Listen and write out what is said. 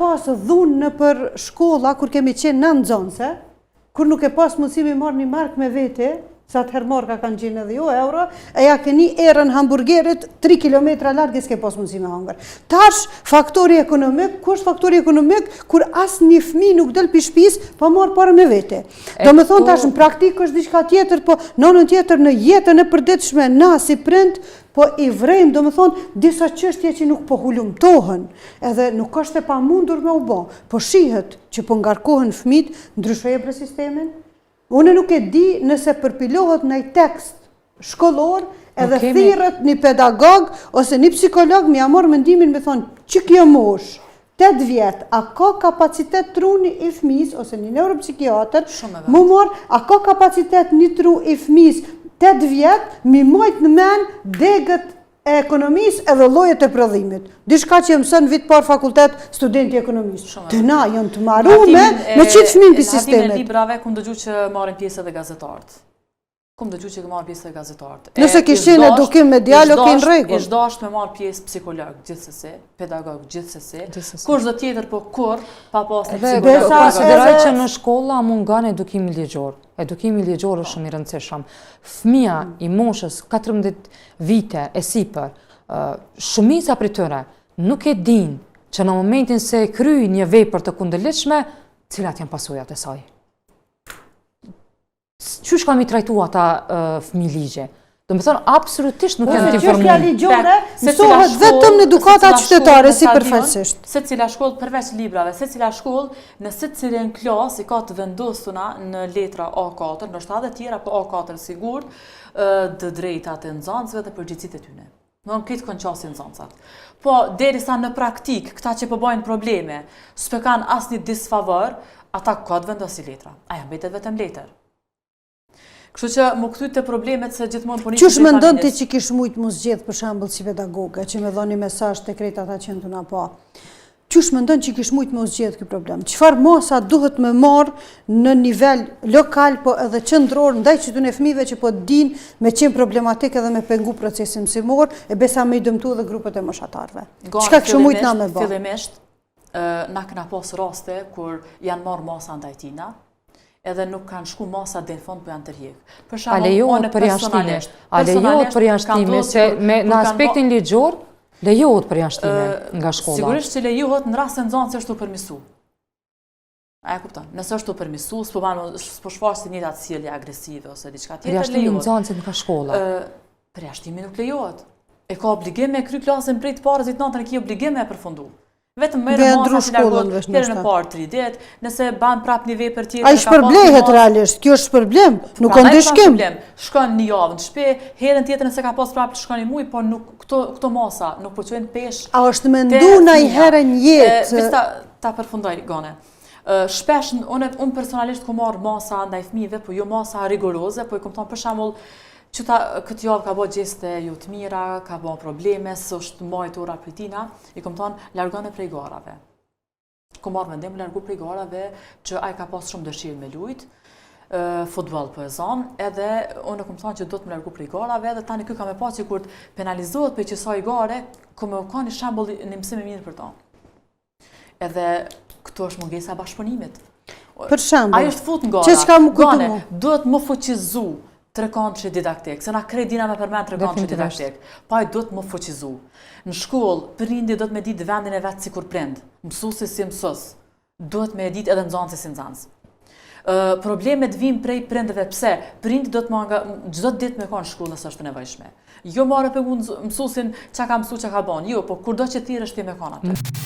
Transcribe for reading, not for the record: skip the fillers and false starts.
pas dhunë në për shkolla, kur kemi qenë në nxënëse, kur nuk e pas mundësi mi marrë një mark me vete, sa të herë marka kanë gjenë edhe jo euro, e ja keni erën hamburgerit 3 kilometra largë s'ke pas mundësi me hangër. Tash, faktori ekonomik, ku është faktori ekonomik, kur asë një fëmi nuk del për shpis, pa marrë parë me vete. Do me thonë tash, në praktikë është diçka tjetër, po nënën tjetër në jetën e përditshme, na si prind, po i vrejmë, do me thonë, disa çështje që nuk po hulumtohen, edhe nuk është e pa mundur me u bo, po shihet që po ngarkohen fëmit, ndryshoje për sistemin. Unë nuk e di nëse përpilohet në i tekst shkollor edhe thirët një pedagog ose një psikolog mi amor mendimin me thonë që kjo mosh 8 vjetë, a ka kapacitet truni i fëmis ose një neuropsikiatër mu mor, a ka kapacitet një tru i fëmis 8 vjetë mi majt në men degët e ekonomisë edhe llojet e prodhimit. Diçka që mëson vit par fakultet studenti ekonomisë. Të na janë të marrume me qitë fëmijë për sistemet. Në librave ku ndëgju që marrin pjesë edhe gazetarët. Ku ndëgju që marrin pjesë edhe gazetarët. Nëse kishin edukim medial, okej në rregull. Është dashur me marr pjesë psikolog gjithsesi, pedagog gjithsesi. Kush do tjetër po kur pa pas një psikolog. Konsideroj që në shkolla mungon edukimi ligjor. Edukimi ligjor është shumë i rëndësishëm. Fëmia i moshës 14 vite e sipër, shumica prej tyre nuk e din që në momentin se kryj një vepër të kundërligjshme, cilat janë pasojat e saj. Qysh kam i trajtu ata fëmijë ligje? Do me thonë, absolutisht nuk janë të informuar. Çështja ligjore mësohet vetëm në edukata qytetare si përfaqësisht. Se cila shkollë përveç librave, se cila shkollë në se cilën klas i ka të vendosuna në letra A4, ndoshta edhe tjera, po A4 sigurt, të drejtat e nxënësve dhe përgjegjësitë e tyre. Në këtë konqasin nxënësat. Po derisa në praktik, këta që po bojnë probleme, s'pe kanë asnjë disfavor, ata ka të vendosi letra. Aja mbetet vetëm letër. Kështu që më kthy te problemet se gjithmonë po nisim. Çush mendon ti që kish mujt mos zgjedh për shembull si pedagoge që më dhoni mesazh tek krejt ata që nduna po. Çush mendon që kish mujt mos zgjedh ky problem? Çfarë mosa duhet më marr në nivel lokal po edhe qendror ndaj çdo fëmijëve që po dinë me çim problematik edhe me pengu procesin mësimor e besa më i dëmtu edhe grupet e moshatarëve. Çka kish mujt na më bë? Fillimisht na kena pas raste kur janë marr masa ndaj tina. Edhe nuk kanë shku masa dhe në fond për janë tërhjek. A lejohet përjashtime, se në aspektin ligjor, lejohet përjashtime nga shkolla. Sigurisht që lejohet në rast se nxënësi është të përmisu. A e kupton? Nëse është të përmisu, s'po shfaqet një atë sjellje agresive ose diçka tjetër, lejohet. Përjashtimi nxënësit nga shkolla. Përjashtimi nuk lejohet. E ka obligim me kry klasën prej të parës ditë natën e ki obligim me përfundu. Vetëm merë masa që largohet deri në parë 3 ditë, nëse ban prap një vepër tjetër. Ai shpërblehet realisht, kjo është problem, nuk ka ndeshkim. Shkon një javë në shtëpi, herën tjetër nëse ka pas prap të shkon një muj, po nuk këto masa nuk po quhen pesh. A është mendu ndonjëherë një jetë? Ta përfundoj gone. Shpesh unë personalisht ku marr masa ndaj fëmijëve, po jo masa rigoroze, po i kupton për shembull që këtë javë ka bo gjeste ju të mira, ka bo probleme, së është majtë ora për tina, i kom thonë, largone prej garave. Ku marrë vendim, largu prej garave, që ai ka pas shumë dëshirë me lujt, futbol po e zonë, edhe unë kom thonë që do të më largu prej garave, edhe tani kjo ka me pa që kur të penalizohet për qësaj gare, ku me ka një shambull një mësim e mirë për ta. Edhe këto është mungesa bashkëpunimit. Për shambull? Ajo është fut nga gane, duhet më fuqizu trekonçi didaktik, se na kredina me përmend trekonçi didaktik. Pa do të më fuqizu. Në shkollë, prindi do të më ditë vendin e vet sikur prind, mësuesi si mësues. Duhet më ditë edhe nxënësi si nxënës. Problemet vijnë prej prindëve, pse? Prindi do të më çdo ditë më kanë shkollë nëse është e nevojshme. Jo marrë pegu mësuesin çka ka mësuar, çka ka bën. Jo, po kurdo që thirrësh ti më kanë atë.